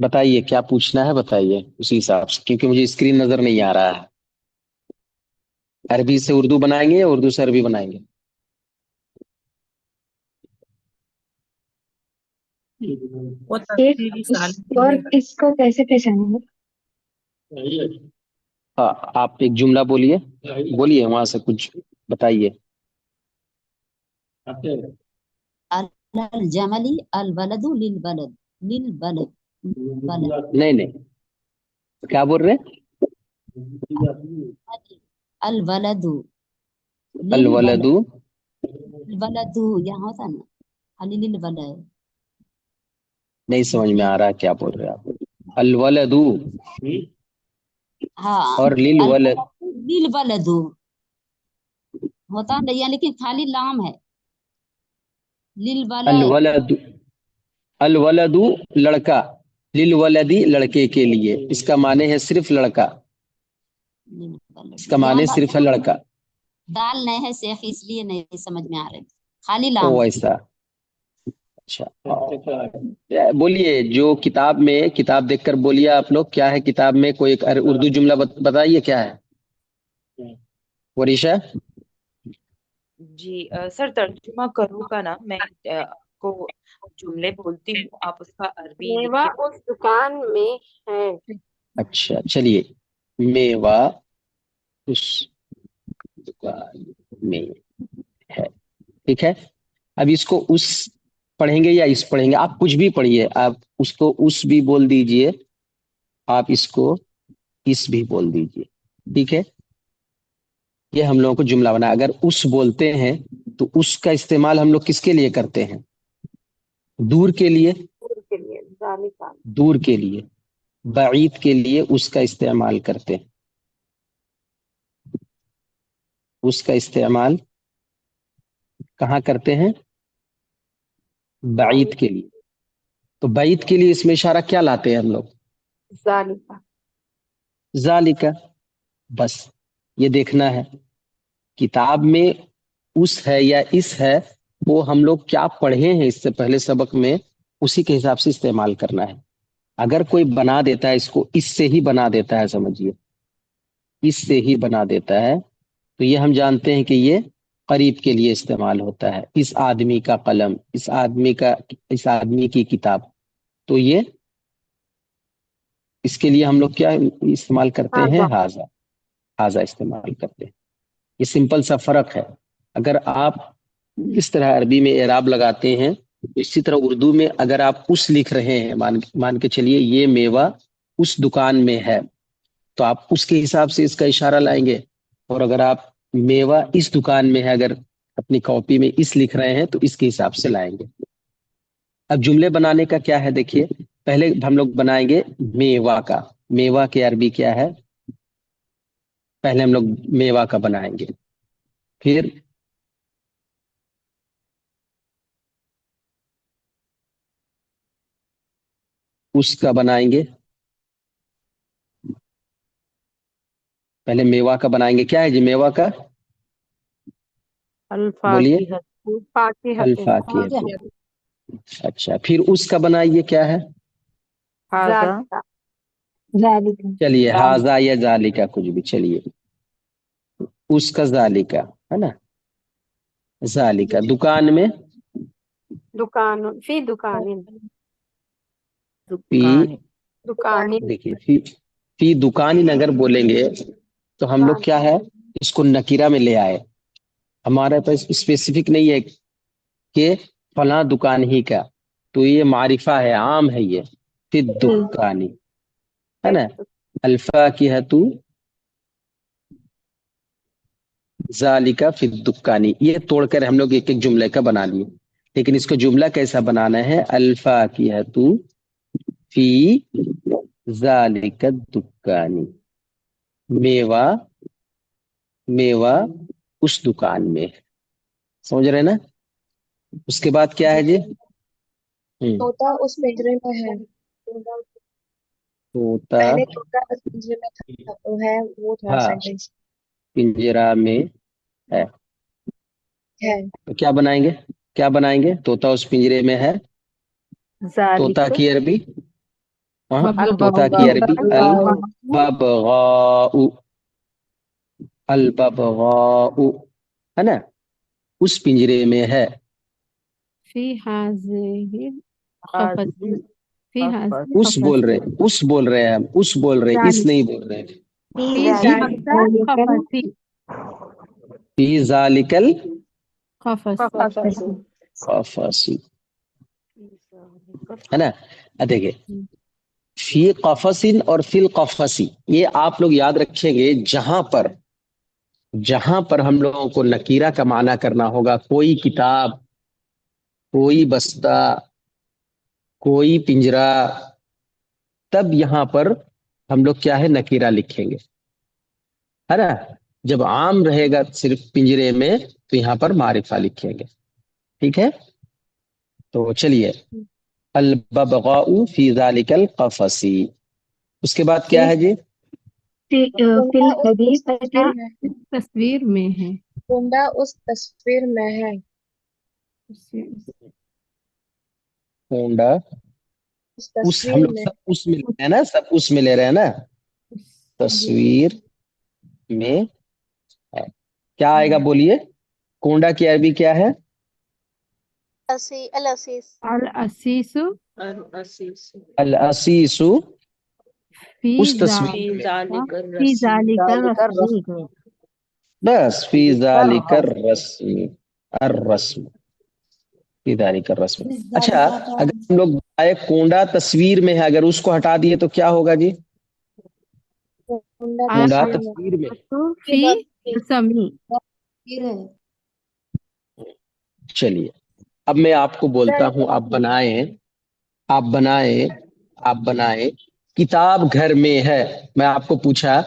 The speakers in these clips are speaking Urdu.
بتائیے کیا پوچھنا ہے، بتائیے اسی حساب سے، کیونکہ مجھے اسکرین نظر نہیں آ رہا ہے۔ عربی سے اردو بنائیں گے یا اردو سے عربی بنائیں گے؟ وہ تفصیلی سال اس کو کیسے پہچانیں گے؟ ہاں، آپ ایک جملہ بولیے، بولیے وہاں سے کچھ بتائیے۔ على الجمل الولد للبلد للبلد بلد نہیں نہیں، کیا بول رہے ہیں؟ الولد الولد، للبلد البلد یہاں ہوتا نا خالی للبلد نہیں سمجھ میں آ رہا کیا بول رہے ہیں آپ۔ الولد ہاں اور للولد، للبلد ہوتا نہیں ہے لیکن خالی لام ہے للبلد الولد، الولد لڑکا، للولدی لڑکے کے لیے، اس کا معنی ہے صرف لڑکا، اس کا یہاں معنی صرف ہے لڑکا۔ دال نہیں ہے شیخ اس لیے نہیں سمجھ میں آ رہی خالی او لام ہے ایسا، اچھا۔ بولیے جو کتاب میں، کتاب دیکھ کر بولیے آپ لوگ، کیا ہے کتاب میں؟ کوئی ایک اردو جملہ بتائیے کیا ہے وریشا؟ جی سر ترجمہ کروں کا نا میں آپ کو جملے بولتی ہوں، آپ اس کا عربی میوہ لکھیے۔ اس دکان میں ہے۔ اچھا چلیے، میوہ اس دکان میں ہے، ٹھیک ہے۔ اب اس کو اس پڑھیں گے یا اس پڑھیں گے؟ آپ کچھ بھی پڑھیے، آپ اس کو اس بھی بول دیجئے، آپ اس کو اس بھی بول دیجئے، ٹھیک ہے۔ یہ ہم لوگوں کو جملہ بنا، اگر اس بولتے ہیں تو اس کا استعمال ہم لوگ کس کے لیے کرتے ہیں؟ دور کے لیے، دور کے لیے ذالکا، دور کے لیے، بعید کے لیے اس کا استعمال کرتے ہیں، اس کا استعمال کہاں کرتے ہیں؟ بعید کے لیے۔ تو بعید کے لیے اس میں اشارہ کیا لاتے ہیں ہم لوگ؟ ذالکا، ذالکا، بس یہ دیکھنا ہے کتاب میں اس ہے یا اس ہے، وہ ہم لوگ کیا پڑھے ہیں اس سے پہلے سبق میں، اسی کے حساب سے استعمال کرنا ہے۔ اگر کوئی بنا دیتا ہے اس کو، اس سے ہی بنا دیتا ہے، سمجھیے اس سے ہی بنا دیتا ہے، تو یہ ہم جانتے ہیں کہ یہ قریب کے لیے استعمال ہوتا ہے۔ اس آدمی کا قلم، اس آدمی کا، اس آدمی کی کتاب، تو یہ اس کے لیے ہم لوگ کیا استعمال کرتے ہیں؟ ہاذا، ہاذا استعمال کرتے ہیں۔ یہ سمپل سا فرق ہے۔ اگر آپ اس طرح عربی میں اعراب لگاتے ہیں، اسی طرح اردو میں اگر آپ اس لکھ رہے ہیں، مان کے چلیے یہ میوہ اس دکان میں ہے، تو آپ اس کے حساب سے اس کا اشارہ لائیں گے۔ اور اگر آپ میوہ اس دکان میں ہے، اگر اپنی کاپی میں اس لکھ رہے ہیں تو اس کے حساب سے لائیں گے۔ اب جملے بنانے کا کیا ہے دیکھیے، پہلے ہم لوگ بنائیں گے میوہ کا۔ میوہ کے عربی کیا ہے؟ پہلے ہم لوگ میوہ کا بنائیں گے، پھر اس کا بنائیں گے، پہلے میوہ کا بنائیں گے۔ کیا ہے جی میوہ کا؟ بولیے، فاکہۃ، الفاقیہ۔ اچھا، پھر اس کا بنائیے، کیا ہے؟ ذالکا، ذالکا، چلیے ہاذا یا ذالکا، کچھ بھی چلیے، اس کا ذالکا ہے نا، ذالکا۔ دکان میں، دکان، فی دکان، فی، دکان، دیکھیے فی دکان اگر بولیں گے تو ہم لوگ کیا ہے، اس کو نکیرہ میں لے آئے، ہمارے پاس اسپیسیفک نہیں ہے کہ فلاں دکان ہی کا، تو یہ معرفہ ہے، عام ہے یہ، فی دکانی ہے نا، الفاقہۃ ذالکا فی الدکانی۔ یہ توڑ کر ہم لوگ ایک ایک جملے کا بنا لیے، لیکن اس کو جملہ کیسا بنانا ہے؟ الفاقہۃ فی ذالک الدکانی، میوہ، میوہ اس دکان میں، سمجھ رہے نا؟ اس کے بعد کیا ہے جی؟ طوطا اس پنجرے میں ہے، طوطا، پہلے طوطا اس پنجرے میں ہے، وہ تھا ہاں سینٹینس پنجرہ میں ہے، ہے، تو کیا بنائیں گے؟ کیا بنائیں گے؟ طوطا اس پنجرے میں ہے، طوطا ذالک، کی عربی طوطا کی عربی الببغاء، الببغاء ہے نا، اس پنجرے میں ہے. فی هذه قفص فی هذه اس بول رہے ہیں، اس بول رہے ہیں، ہم اس بول رہے ہیں، اس نہیں بول رہے ہیں. فی ذالک قفص فی ذالک قفص القفص ہے نا. دیکھیں فی قفص اور فی القفص، یہ آپ لوگ یاد رکھیں گے. جہاں پر ہم لوگوں کو نکیرہ کا معنی کرنا ہوگا، کوئی کتاب، کوئی بستہ، کوئی پنجرا، تب یہاں پر ہم لوگ کیا ہے نکیرہ لکھیں گے، ہے نا. جب عام رہے گا صرف پنجرے میں تو یہاں پر معرفہ لکھیں گے. ٹھیک ہے، تو چلیے الببغاء فی ذالک القفص. اس کے بعد کیا ہے جی؟ فی الحدیث تصویر میں ہے. کنڈا اس تصویر میں ہے. کونڈا اس اس، ہم تصویر لوگ میں سب اس میں لے رہے ہیں نا، سب اس میں لے رہے ہیں نا. تصویر میں ہے. کیا آئے گا بولیے؟ کونڈا کی عربی کیا ہے؟ الاسیس. الاسیس الاسیس. فی اس تصویر میں، فی ذالک الرسم. بس فی ذالک الرسم، الرسم فی ذالک الرسم. اچھا، اگر ہم لوگ آئے کونڈا تصویر میں ہے، اگر اس کو ہٹا دیے تو کیا ہوگا جی؟ کونڈا تصویر میں. فی رسمی. چلیے اب میں آپ کو بولتا ہوں، آپ بنائیں. کتاب گھر میں ہے. میں آپ کو پوچھا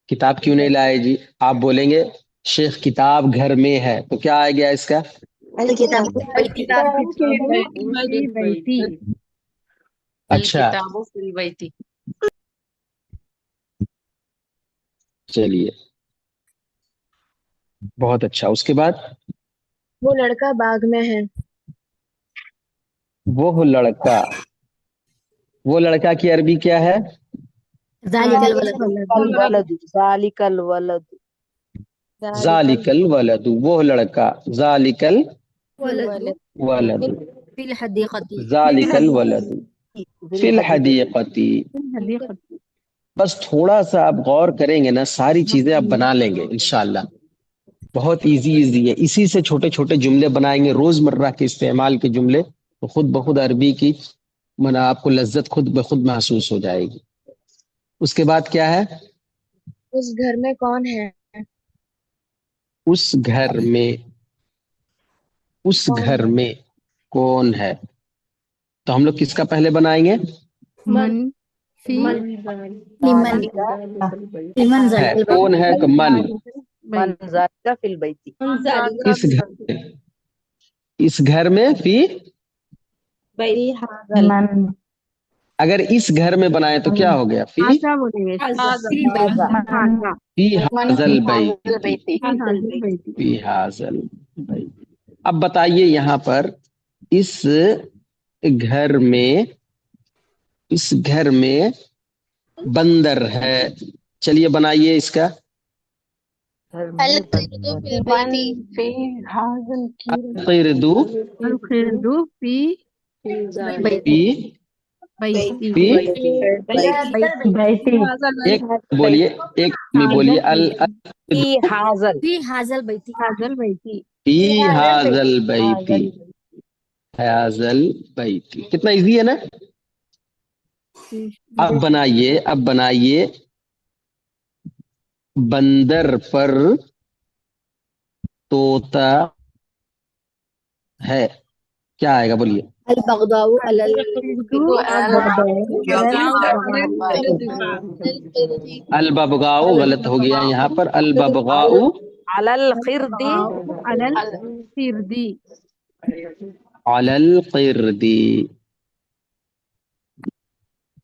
کتاب کیوں نہیں لائے جی؟ آپ بولیں گے شیخ کتاب گھر میں ہے، تو کیا آ گیا اس کا؟ اچھا چلیے بہت اچھا. اس کے بعد وہ لڑکا باغ میں ہے. وہ لڑکا کی عربی کیا ہے؟ ذالک الولد. ذالک الولد. ذالک الولد، وہ لڑکا. ذالک الولد، فی الحدیقۃ. ذالک الولد فی الحدیقۃ. بس تھوڑا سا آپ غور کریں گے نا، ساری چیزیں آپ بنا لیں گے انشاءاللہ. بہت ایزی ہے. اسی سے چھوٹے چھوٹے جملے بنائیں گے، روزمرہ کے استعمال کے جملے، تو خود بخود عربی کی آپ کو لذت خود بخود محسوس ہو جائے گی. اس کے بعد کیا ہے؟ اس گھر میں کون ہے؟ اس گھر میں کون ہے. تو ہم لوگ کس کا پہلے بنائیں گے؟ من فی لمن ہے کون ہے کہ من. من ذالک فی البیت. اس گھر میں فی، اگر اس گھر میں بنائے تو کیا ہو گیا؟ فی کیا بولیں گے؟ فی حاذل بیت، بیتی. فی حاذل بیت. اب بتائیے یہاں پر اس گھر میں بندر ہے. چلیے بنائیے اس کا. القرد القرد فی فی بیتی. فی ایک بولیے، ایک میں بولیے فی حاضل. فی حاذل بیتی. حاضل بیتی. فی حاذل بیتی، حاذل بیتی. کتنا ایزی ہے نا. اب بنائیے بندر پر طوطا ہے. کیا آئے گا بولیے؟ البغضاء الببغاء غلط ہو گیا یہاں پر. الببغاء علی القرد. علل سردی. علی القرد،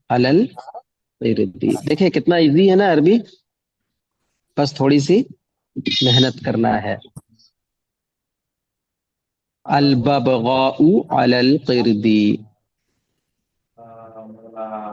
علی القرد. دیکھیں کتنا ایزی ہے نا عربی، بس تھوڑی سی محنت کرنا ہے. الببغاء علی القرد.